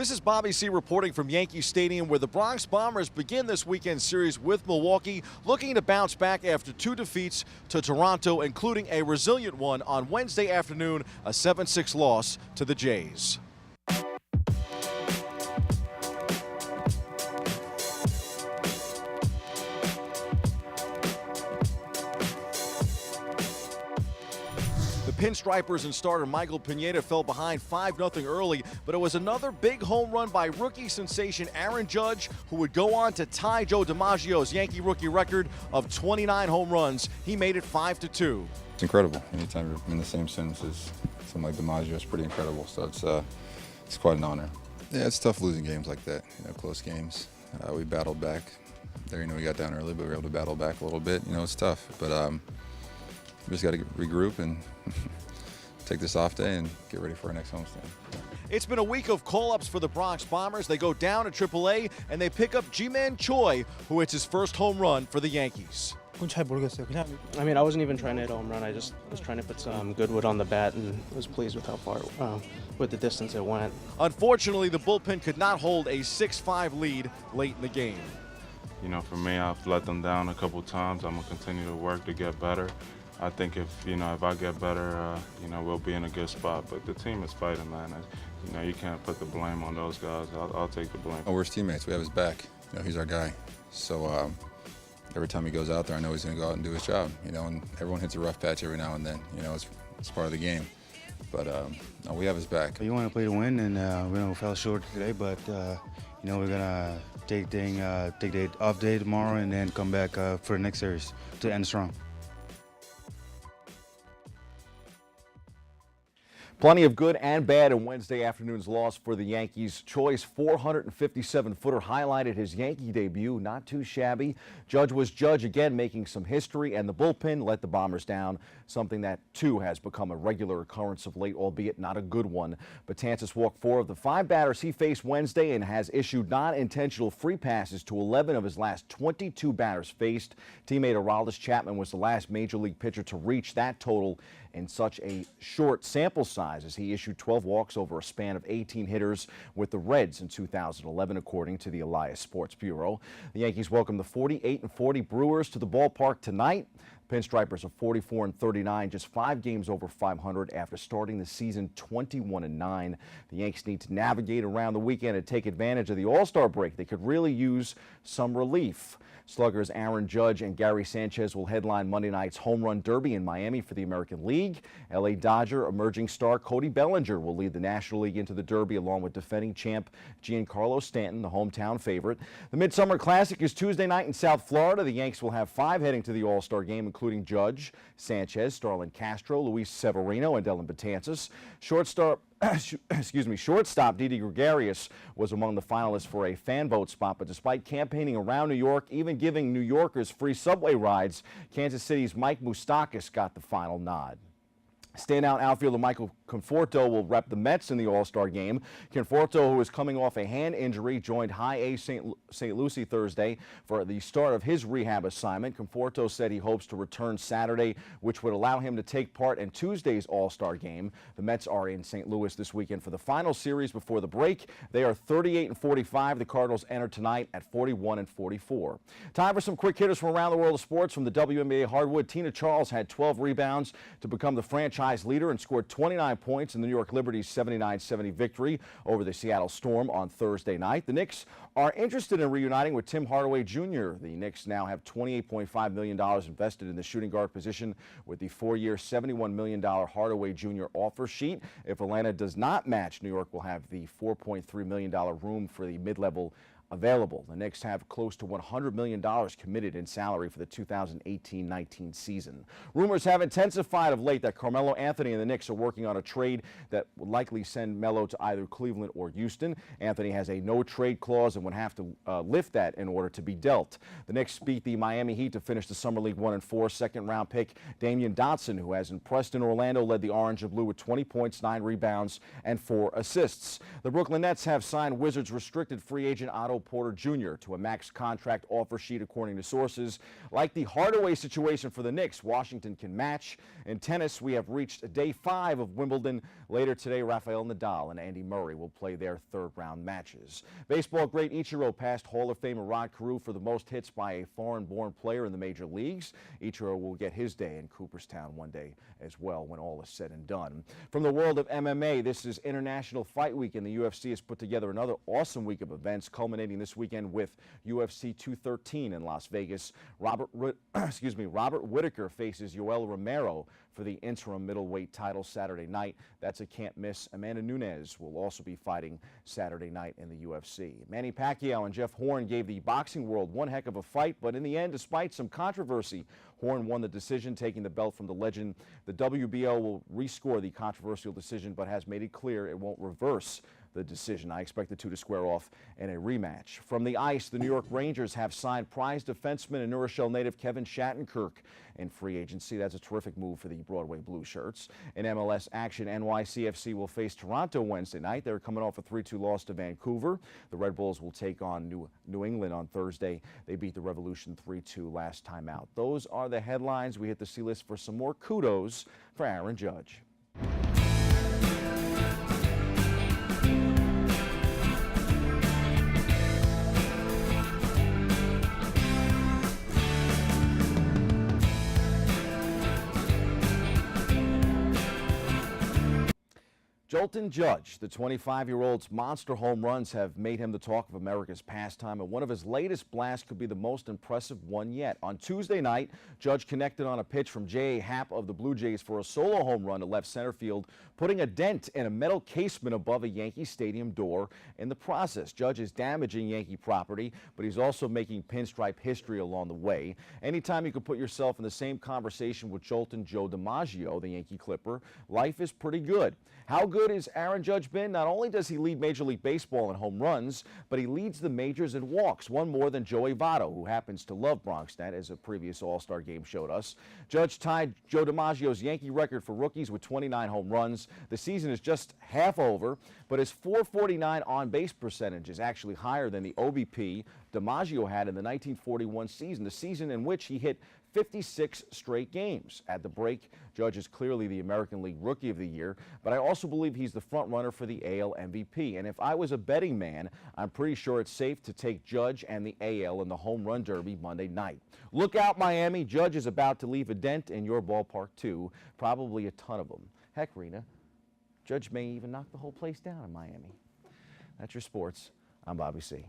This is Bobby C. reporting from Yankee Stadium, where the Bronx Bombers begin this weekend series with Milwaukee, looking to bounce back after 2 defeats to Toronto, including a resilient one on Wednesday afternoon, a 7-6 loss to the Jays. The Pinstripers and starter Michael Pineda fell behind 5-0 early, but it was another big home run by rookie sensation Aaron Judge, who would go on to tie Joe DiMaggio's Yankee rookie record of 29 home runs. He made it 5-2. It's incredible. Anytime you're in the same sentence as someone like DiMaggio, it's pretty incredible. So it's quite an honor. Yeah, it's tough losing games like that, close games. We battled back. There, we got down early, but we were able to battle back a little bit. It's tough, but we just got to regroup and take this off day and get ready for our next homestand. It's been a week of call-ups for the Bronx Bombers. They go down to AAA and they pick up Ji-Man Choi, who hits his first home run for the Yankees. I mean, I wasn't even trying to hit a home run. I just was trying to put some good wood on the bat and was pleased with how far, with the distance it went. Unfortunately, the bullpen could not hold a 6-5 lead late in the game. For me, I've let them down a couple times. I'm going to continue to work to get better. I think if I get better, we'll be in a good spot. But the team is fighting, man. You can't put the blame on those guys. I'll take the blame. We're his teammates. We have his back. He's our guy. So every time he goes out there, I know he's going to go out and do his job. And everyone hits a rough patch every now and then. It's part of the game. But no, we have his back. You want to play to win, and we fell short today. But we're gonna take the off day tomorrow, and then come back for the next series to end strong. Plenty of good and bad in Wednesday afternoon's loss for the Yankees. Choi's 457-footer highlighted his Yankee debut. Not too shabby. Judge was Judge again, making some history, and the bullpen let the Bombers down, something that, too, has become a regular occurrence of late, albeit not a good one. Betances walked 4 of the 5 batters he faced Wednesday and has issued non-intentional free passes to 11 of his last 22 batters faced. Teammate Aroldis Chapman was the last Major League pitcher to reach that total in such a short sample size, as he issued 12 walks over a span of 18 hitters with the Reds in 2011, according to the Elias Sports Bureau. The Yankees welcome the 48-40 Brewers to the ballpark tonight. Pinstripers are 44-39, just 5 games over 500 after starting the season 21-9. The Yanks need to navigate around the weekend and take advantage of the All-Star break. They could really use some relief. Sluggers Aaron Judge and Gary Sanchez will headline Monday night's Home Run Derby in Miami for the American League. L.A. Dodger emerging star Cody Bellinger will lead the National League into the Derby along with defending champ Giancarlo Stanton, the hometown favorite. The Midsummer Classic is Tuesday night in South Florida. The Yanks will have 5 heading to the All-Star game, including Judge, Sanchez, Starlin Castro, Luis Severino, and Dellin Betances. Shortstop Didi Gregorius was among the finalists for a fan vote spot, but despite campaigning around New York, even giving New Yorkers free subway rides, Kansas City's Mike Moustakas got the final nod. Standout outfielder Michael Conforto will rep the Mets in the All-Star game. Conforto, who is coming off a hand injury, joined High A St. Lucie Thursday for the start of his rehab assignment. Conforto said he hopes to return Saturday, which would allow him to take part in Tuesday's All-Star game. The Mets are in St. Louis this weekend for the final series before the break. They are 38-45. The Cardinals enter tonight at 41-44. Time for some quick hitters from around the world of sports. From the WNBA hardwood, Tina Charles had 12 rebounds to become the franchise leader and scored 29 points in the New York Liberty's 79-70 victory over the Seattle Storm on Thursday night. The Knicks are interested in reuniting with Tim Hardaway Jr. The Knicks now have $28.5 million invested in the shooting guard position with the 4-year, $71 million Hardaway Jr. offer sheet. If Atlanta does not match, New York will have the $4.3 million room for the mid-level available. The Knicks have close to $100 million committed in salary for the 2018-19 season. Rumors have intensified of late that Carmelo Anthony and the Knicks are working on a trade that would likely send Melo to either Cleveland or Houston. Anthony has a no-trade clause and would have to lift that in order to be dealt. The Knicks beat the Miami Heat to finish the Summer League 1-4. Second-round pick Damian Dotson, who has impressed in Orlando, led the Orange and Blue with 20 points, 9 rebounds, and 4 assists. The Brooklyn Nets have signed Wizards restricted free agent Otto Porter Jr. to a max contract offer sheet, according to sources. Like the Hardaway situation for the Knicks, Washington can match. In tennis, we have reached day 5 of Wimbledon. Later today, Rafael Nadal and Andy Murray will play their third-round matches. Baseball great Ichiro passed Hall of Famer Rod Carew for the most hits by a foreign-born player in the major leagues. Ichiro will get his day in Cooperstown one day as well when all is said and done. From the world of MMA, this is International Fight Week, and the UFC has put together another awesome week of events, culminating this weekend with UFC 213 in Las Vegas. Robert Whittaker faces Yoel Romero for the interim middleweight title Saturday night. That's a can't miss. Amanda Nunes will also be fighting Saturday night in the UFC. Manny Pacquiao and Jeff Horn gave the boxing world one heck of a fight, but in the end, despite some controversy, Horn won the decision, taking the belt from the legend. The WBO will rescore the controversial decision, but has made it clear it won't reverse the decision. I expect the two to square off in a rematch. From the ice, the New York Rangers have signed prize defenseman and New Rochelle native Kevin Shattenkirk in free agency. That's a terrific move for the Broadway Blue Shirts. In MLS action, NYCFC will face Toronto Wednesday night. They're coming off a 3-2 loss to Vancouver. The Red Bulls will take on New England on Thursday. They beat the Revolution 3-2 last time out. Those are the headlines. We hit the C-list for some more kudos for Aaron Judge. Jolton Judge, the 25-year-old's monster home runs have made him the talk of America's pastime, and one of his latest blasts could be the most impressive one yet. On Tuesday night, Judge connected on a pitch from J.A. Happ of the Blue Jays for a solo home run to left center field, putting a dent in a metal casement above a Yankee Stadium door. In the process, Judge is damaging Yankee property, but he's also making pinstripe history along the way. Anytime you can put yourself in the same conversation with Jolton Joe DiMaggio, the Yankee Clipper, life is pretty good. How good has Aaron Judge been? Not only does he lead Major League Baseball in home runs, but he leads the majors in walks, one more than Joey Votto, who happens to love BronxNet, as a previous All-Star game showed us. Judge tied Joe DiMaggio's Yankee record for rookies with 29 home runs. The season is just half over, but his .449 on-base percentage is actually higher than the OBP DiMaggio had in the 1941 season, the season in which he hit 56 straight games. At the break, Judge is clearly the American League Rookie of the Year, but I also believe he's the front runner for the AL MVP. And if I was a betting man, I'm pretty sure it's safe to take Judge and the AL in the home run derby Monday night. Look out, Miami. Judge is about to leave a dent in your ballpark, too. Probably a ton of them. Heck, Rena, Judge may even knock the whole place down in Miami. That's your sports. I'm Bobby C.